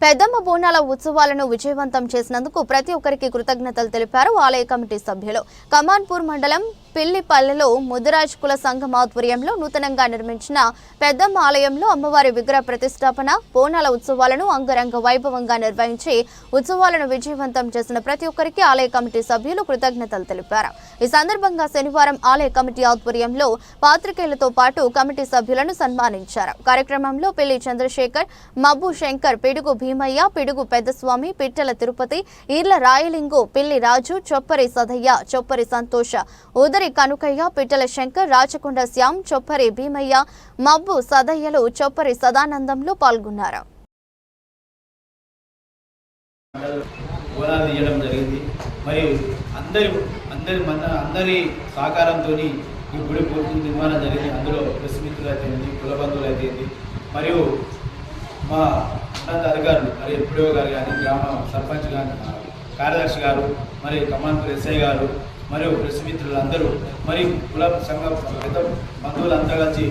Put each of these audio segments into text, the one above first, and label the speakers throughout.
Speaker 1: పెద్దమ్మ బోనాల ఉత్సవాలను విజయవంతం చేసినందుకు ప్రతి ఒక్కరికి కృతజ్ఞతలు తెలిపారు ఆలయ కమిటీ సభ్యులు. కమాన్పూర్ మండలం పిల్లిపల్లెలో ముదిరాజ్ కుల సంఘం ఆధ్వర్యంలో నూతనంగా నిర్మించిన పెద్దమ్మ ఆలయంలో అమ్మవారి విగ్రహ ప్రతిష్టాపన బోనాల ఉత్సవాలను అంగరంగ వైభవంగా నిర్వహించి ఉత్సవాలను విజయవంతం చేసిన ప్రతి ఒక్కరికి ఆలయ కమిటీ సభ్యులు కృతజ్ఞతలు తెలిపారు. ఈ సందర్భంగా శనివారం ఆలయ కమిటీ ఆధ్వర్యంలో పాత్రికేయులతో పాటు కమిటీ సభ్యులను సన్మానించారు. కార్యక్రమంలో పెళ్లి చంద్రశేఖర్, మబ్బు శంకర్, పిడుగు భీమయ్య, పిడుగు పెద్దస్వామి, పిట్టల తిరుపతి, ఈర్ల రాయలింగు, పిల్లి రాజు, చొప్పరి సదయ్య, చొప్పరి సంతోష, ఉదరి కనుకయ్య, పిట్టల శంకర్, రాచకొండ శ్యామ్, చొప్పరి భీమయ్య, మబ్బు సదయ్యలు చొప్పరి సదానందంలో పాల్గొన్నారు.
Speaker 2: మరియు అందరి సహకారంతో ఈ గుడి పూర్తి నిర్మాణం జరిగింది. అందులో ప్రెస్ మిత్రులు అయితేంది, కుల బంధువులు అయితేంది, మరియు మా ఉన్నత అధికారులు మరి ఎంపీడీఓ గారు కానీ, గ్రామ సర్పంచ్ గారు, కార్యదర్శి గారు, మరి కమాన్పూర్ ఎస్ఐ గారు, మరియు ప్రెస్ మిత్రులు అందరూ, మరియు కుల సంఘం పెద్ద బంధువులంతా కలిసి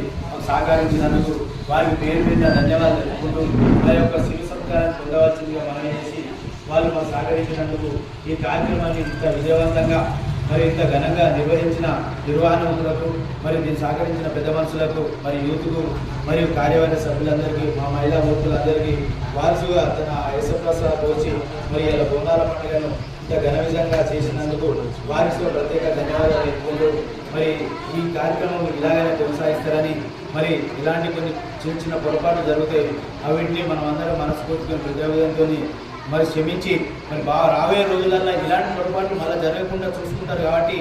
Speaker 2: సహకరించినందుకు వారికి పేరు మీద ధన్యవాదాలు తెలుపుకుంటూ వారి యొక్క శివ సంస్కారాన్ని పొందవలసిందిగా మనం చేసి వాళ్ళు మాకు సహకరించినందుకు ఈ కార్యక్రమాన్ని ఇంత విజయవంతంగా మరి ఇంత ఘనంగా నిర్వహించిన నిర్వహణకులకు, మరి దీన్ని సహకరించిన పెద్ద మనుషులకు, మరి యూత్కు, మరియు కార్యవర్గ సభ్యులందరికీ, మా మహిళా మూర్తులందరికీ వారసుగా తన యశప్రసాద్ వచ్చి మరి ఇలా బోనాల పండుగను ఇంత ఘన విధంగా చేసినందుకు వారికి ప్రత్యేక ధన్యవాదాలు తెలుపుకుంటూ మరి ఈ కార్యక్రమం ఇలాగనే కొనసాగిస్తారని, మరి ఇలాంటి కొన్ని చిన్న చిన్న పొరపాట్లు జరుగుతాయి, అవిటిని మనం అందరం మనస్ఫూర్తిగా ప్రజావిధంతో మరి క్షమించి మరి బాగా రాబోయే రోజులలో ఇలాంటి పొరపాట్లు మళ్ళీ జరగకుండా చూసుకుంటారు. కాబట్టి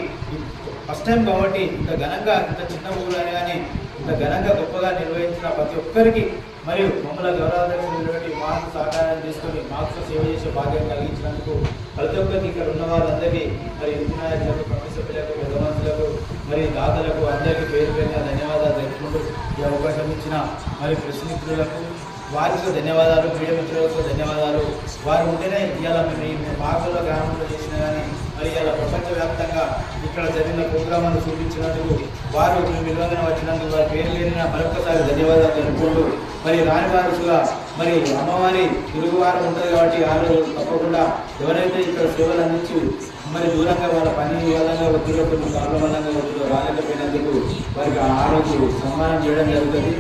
Speaker 2: ఫస్ట్ టైం కాబట్టి ఇంత ఘనంగా, ఇంత చిన్న ఊళ్ళని కానీ ఇంత ఘనంగా గొప్పగా నిర్వహించిన ప్రతి ఒక్కరికి మరియు మమ్మల్ని గౌరవాధ్యక్షులైనటువంటి మాకు సహకారాన్ని తీసుకొని మాకు సేవ చేసే భాగ్యం కలిగించినందుకు ప్రతి ఒక్కరికి ఇక్కడ ఉన్న వాళ్ళందరికీ, మరి ఇంజనీర్లకు, కమిటీ సభ్యులకు, పెద్ద మనుషులకు, మరి దాతలకు అందరికీ పేరు పేరుగా ధన్యవాదాలు తెలుపుకుంటూ ఈ అవకాశం ఇచ్చిన మరి ప్రెస్ మిత్రులకు వారికి ధన్యవాదాలు, మీడియా మిత్రులకు ధన్యవాదాలు. వారు ఉంటేనే ఇవాళ మేము మాకుల గ్రామంలో చేసినా కానీ మరి ఇవాళ ప్రపంచవ్యాప్తంగా ఇక్కడ జరిగిన ప్రోగ్రామాన్ని చూపించినందుకు వారు విలువగా వచ్చినందుకు వారి పేరు పేరిన మరొకసారి ధన్యవాదాలు తెలుపుకుంటూ మరి రాని వారసుగా మరి అమ్మవారి తిరుగువారం ఉంటుంది కాబట్టి ఆ రోజు తప్పకుండా ఎవరైతే ఇక్కడ సేవలు అందించి మరి దూరంగా వాళ్ళ పని వల్ల ఒత్తిడిలో కొన్ని ప్రాబ్లం వల్ల ఒత్తిడిలో రాలేకపోయినందుకు వారికి ఆ రోజు సన్మానం చేయడం జరుగుతుంది.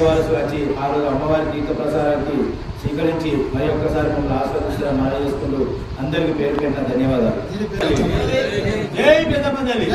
Speaker 2: వారసు వచ్చి ఆ రోజు అమ్మవారి తీర్థ ప్రసారానికి స్వీకరించి మరి ఒక్కసారి మమ్మల్ని ఆస్వాదిస్తారని మనం చేసుకుంటూ అందరికీ పేరు పెట్టిన ధన్యవాదాలు. జై పెద్దమ్మ తల్లి.